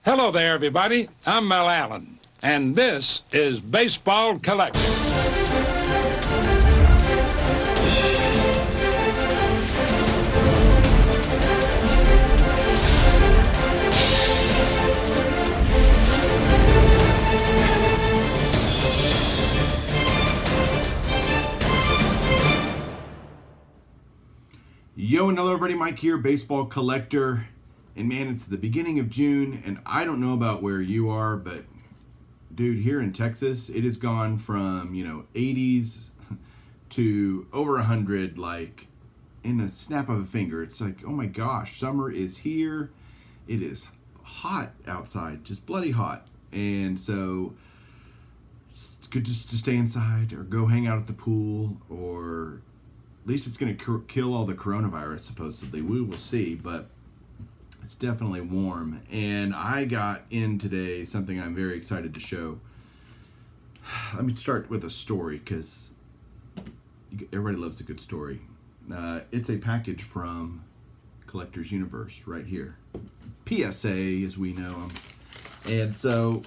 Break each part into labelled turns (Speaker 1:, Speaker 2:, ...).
Speaker 1: Hello there, everybody. I'm Mel Allen, and this is Baseball Collector.
Speaker 2: Yo, and hello everybody, Mike here, Baseball Collector. And man, it's the beginning of June, and I don't know about where you are, but dude, here in Texas, it has gone from, 80s to over 100, like, in the snap of a finger. It's like, oh my gosh, summer is here. It is hot outside, just bloody hot. And so it's good just to stay inside or go hang out at the pool, or at least it's going to kill all the coronavirus, supposedly. We will see, but it's definitely warm. And I got in today something I'm very excited to show. Let me start with a story, because everybody loves a good story. It's a package from Collector's Universe right here. PSA, as we know them. And so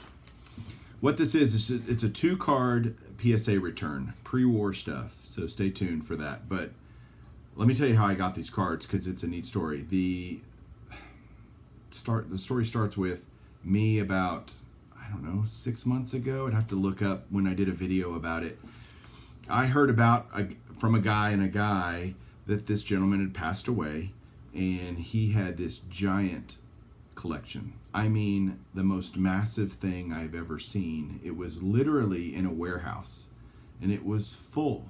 Speaker 2: what this is it's a 2-card PSA return, pre-war stuff. So stay tuned for that. But let me tell you how I got these cards, because it's a neat story. The story starts with me about, 6 months ago. I'd have to look up when I did a video about it. I heard about from a guy that this gentleman had passed away, and he had this giant collection. I mean, the most massive thing I've ever seen. It was literally in a warehouse, and it was full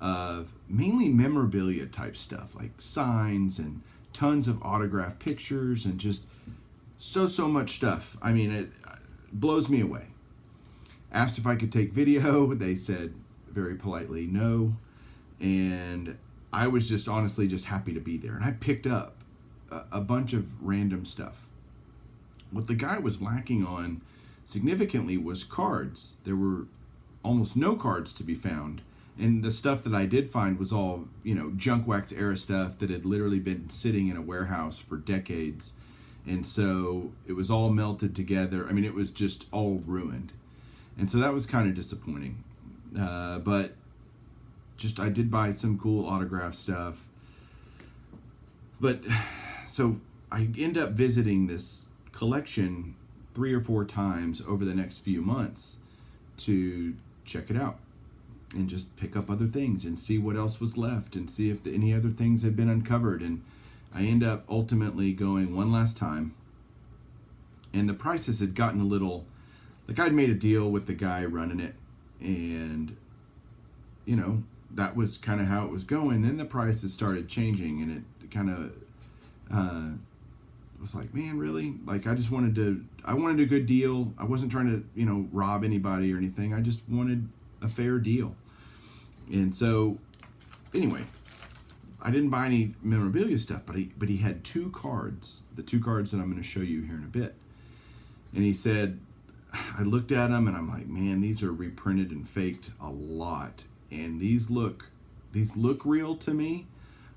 Speaker 2: of mainly memorabilia type stuff, like signs and tons of autographed pictures and just so much stuff. I mean, it blows me away. Asked if I could take video. They said very politely no. And I was just honestly just happy to be there. And I picked up a bunch of random stuff. What the guy was lacking on significantly was cards. There were almost no cards to be found. And the stuff that I did find was all, junk wax era stuff that had literally been sitting in a warehouse for decades. And so it was all melted together. I mean, it was just all ruined. And so that was kind of disappointing. But just I did buy some cool autograph stuff. But so I end up visiting this collection 3 or 4 times over the next few months to check it out. And just pick up other things and see what else was left and see if any other things had been uncovered. And I end up ultimately going one last time. And the prices had gotten a little, like I'd made a deal with the guy running it. And, that was kind of how it was going. Then the prices started changing, and it kind of was like, man, really? Like I wanted a good deal. I wasn't trying to, rob anybody or anything. I just wanted a fair deal. And so anyway, I didn't buy any memorabilia stuff, but he had 2 cards, the 2 cards that I'm going to show you here in a bit. And he said, I looked at them and I'm like, man, these are reprinted and faked a lot. And these look real to me,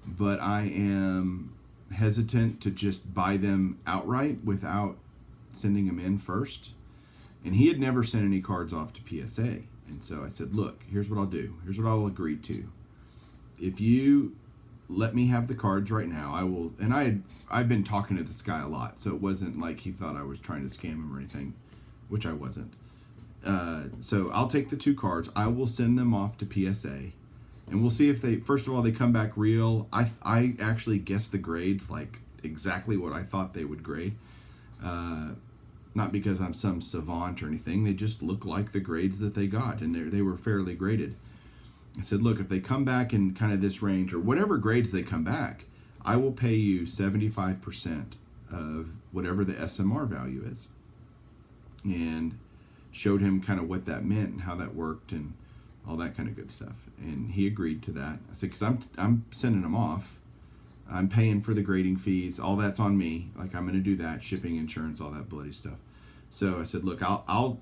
Speaker 2: but I am hesitant to just buy them outright without sending them in first. And he had never sent any cards off to PSA. And so I said, look, here's what I'll do. Here's what I'll agree to. If you let me have the cards right now, I will. And I've been talking to this guy a lot, so it wasn't like he thought I was trying to scam him or anything, which I wasn't. So I'll take the 2 cards. I will send them off to PSA, and we'll see if first of all, they come back real. I actually guessed the grades, like exactly what I thought they would grade. Not because I'm some savant or anything. They just look like the grades that they got, and they were fairly graded. I said, look, if they come back in kind of this range, or whatever grades they come back, I will pay you 75% of whatever the SMR value is. And showed him kind of what that meant and how that worked and all that kind of good stuff. And he agreed to that. I said, because I'm sending them off. I'm paying for the grading fees. All that's on me. Like, I'm going to do that, shipping, insurance, all that bloody stuff. So I said, look, I'll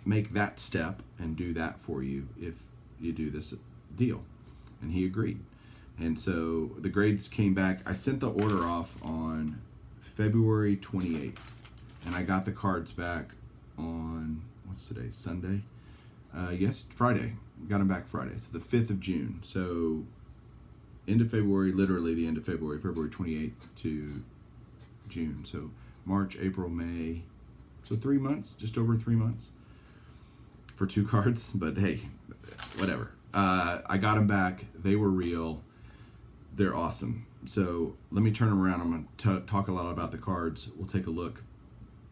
Speaker 2: make that step and do that for you if you do this deal. And he agreed. And so the grades came back. I sent the order off on February 28th. and I got the cards back on, what's today, Sunday? Yes, Friday. Got them back Friday, so the 5th of June. So end of February, literally the end of February, February 28th to June. So March, April, May. So 3 months, just over 3 months for 2 cards. But hey, whatever. I got them back. They were real. They're awesome. So let me turn them around. I'm going to talk a lot about the cards. We'll take a look,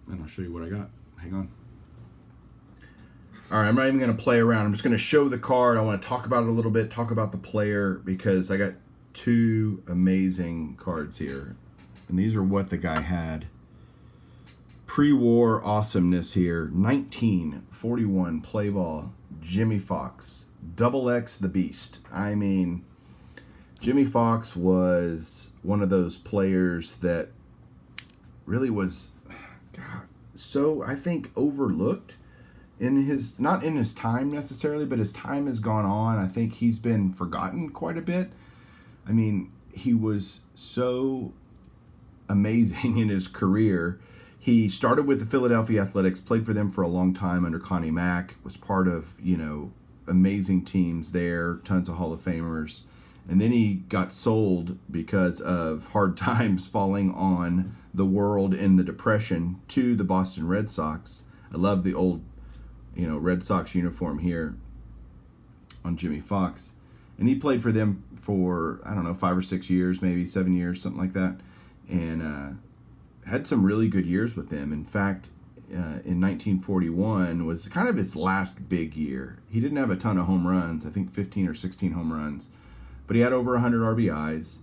Speaker 2: and I'll show you what I got. Hang on. All right, I'm not even going to play around. I'm just going to show the card. I want to talk about it a little bit, talk about the player, because I got 2 amazing cards here. And these are what the guy had. Pre-war awesomeness here. 1941 play ball, Jimmy Fox. XX the Beast. I mean, Jimmy Fox was one of those players that really was, God, so I think overlooked in his, not in his time necessarily, but as time has gone on, I think he's been forgotten quite a bit. I mean, he was so amazing in his career. He started with the Philadelphia Athletics, played for them for a long time under Connie Mack, was part of, you know, amazing teams there, tons of Hall of Famers. And then he got sold because of hard times falling on the world in the Depression to the Boston Red Sox. I love the old, you know, Red Sox uniform here on Jimmy Fox. And he played for them for, I don't know, 5 or 6 years, maybe 7 years, something like that. And had some really good years with them. In fact, in 1941 was kind of his last big year. He didn't have a ton of home runs, I think 15 or 16 home runs, but he had over 100 RBIs.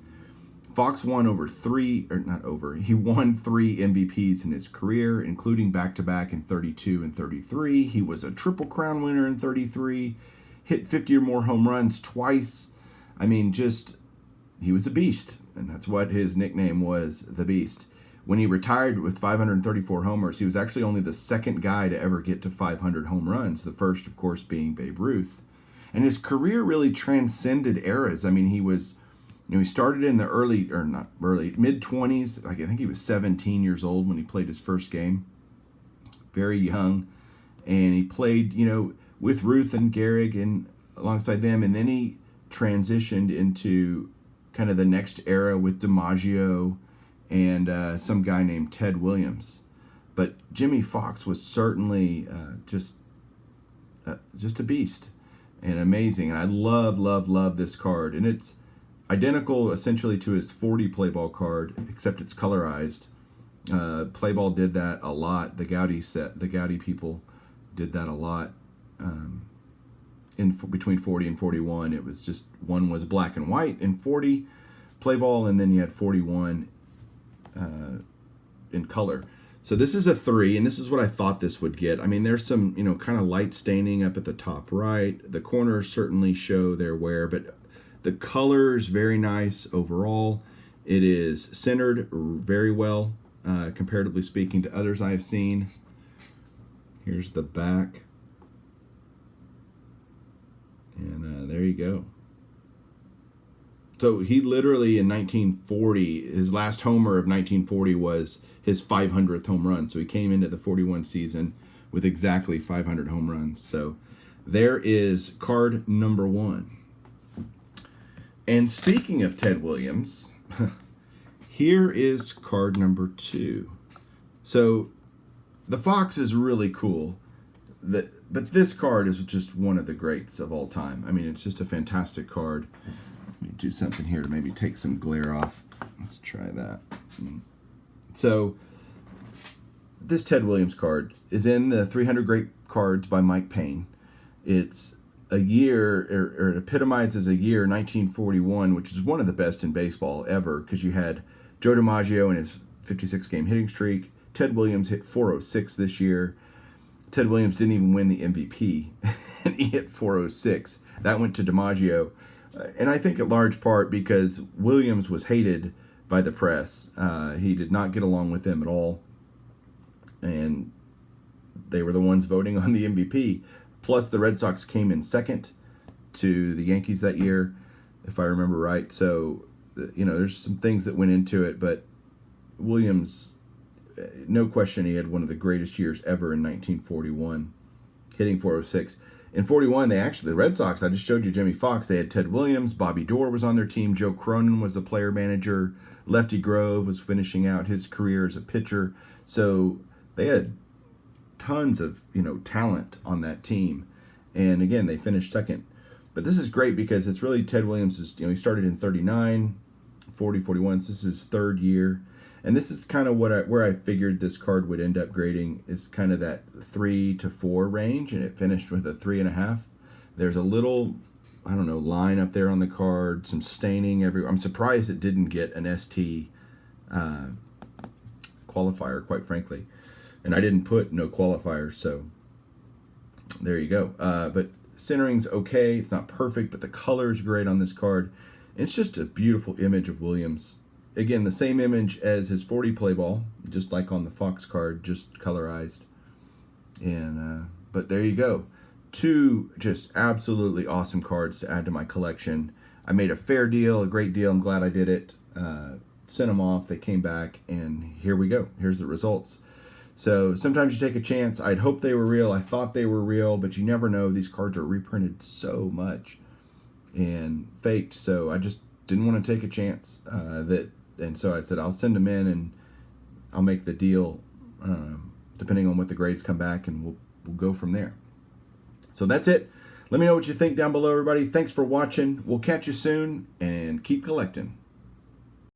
Speaker 2: Fox won he won 3 MVPs in his career, including back-to-back in 32 and 33. He was a Triple Crown winner in 33, hit 50 or more home runs twice. I mean, just, he was a beast, and that's what his nickname was, the Beast. When he retired with 534 homers, he was actually only the second guy to ever get to 500 home runs, the first, of course, being Babe Ruth. And his career really transcended eras. I mean, he was, you know, he started in the mid-20s. Like, I think he was 17 years old when he played his first game. Very young. And he played, you know, with Ruth and Gehrig and alongside them. And then he transitioned into kind of the next era with DiMaggio and some guy named Ted Williams. But Jimmy Fox was certainly just a beast and amazing. And I love this card. And it's identical essentially to his 40 play ball card, except it's colorized. Play ball did that a lot. The Gaudy people did that a lot. Between 40 and 41, it was just, one was black and white in 40 play ball, and then you had 41 in color. So this is a 3, and this is what I thought this would get. I mean, there's some, you know, kind of light staining up at the top right. The corners certainly show their wear, but the color is very nice overall. It is centered very well, comparatively speaking to others I have seen. Here's the back. And there you go. So he literally in 1940, his last homer of 1940 was his 500th home run. So he came into the 41 season with exactly 500 home runs. So there is card number 1. And speaking of Ted Williams, here is card number 2. So the Fox is really cool. But this card is just one of the greats of all time. I mean, it's just a fantastic card. Let me do something here to maybe take some glare off. Let's try that. So this Ted Williams card is in the 300 Great Cards by Mike Payne. It's a year, or it epitomizes a year, 1941, which is one of the best in baseball ever, because you had Joe DiMaggio in his 56-game hitting streak. Ted Williams hit 406 this year. Ted Williams didn't even win the MVP, and he hit 406. That went to DiMaggio, and I think in large part because Williams was hated by the press. He did not get along with them at all, and they were the ones voting on the MVP. Plus, the Red Sox came in second to the Yankees that year, if I remember right. So, you know, there's some things that went into it, but Williams no question he had one of the greatest years ever in 1941, hitting .406. In 41, the Red Sox, I just showed you Jimmy Fox, they had Ted Williams, Bobby Doerr was on their team, Joe Cronin was the player manager, Lefty Grove was finishing out his career as a pitcher. So they had tons of, talent on that team. And again, they finished second. But this is great because it's really Ted Williams' he started in 39, 40, 41. So this is his third year. And this is kind of where I figured this card would end up grading, is kind of that 3 to 4 range, and it finished with a 3.5. There's a little, line up there on the card, some staining everywhere. I'm surprised it didn't get an ST qualifier, quite frankly. And I didn't put no qualifiers, so there you go. But centering's okay. It's not perfect, but the color is great on this card. It's just a beautiful image of Williams. Again, the same image as his 40 play ball, just like on the Fox card, just colorized. And but there you go. 2 just absolutely awesome cards to add to my collection. I made a fair deal, a great deal. I'm glad I did it. Sent them off. They came back, and here we go. Here's the results. So sometimes you take a chance. I'd hoped they were real. I thought they were real, but you never know. These cards are reprinted so much and faked. So I just didn't want to take a chance and so I said, I'll send them in and I'll make the deal depending on what the grades come back, and we'll go from there. So that's it. Let me know what you think down below, everybody. Thanks for watching. We'll catch you soon, and keep collecting.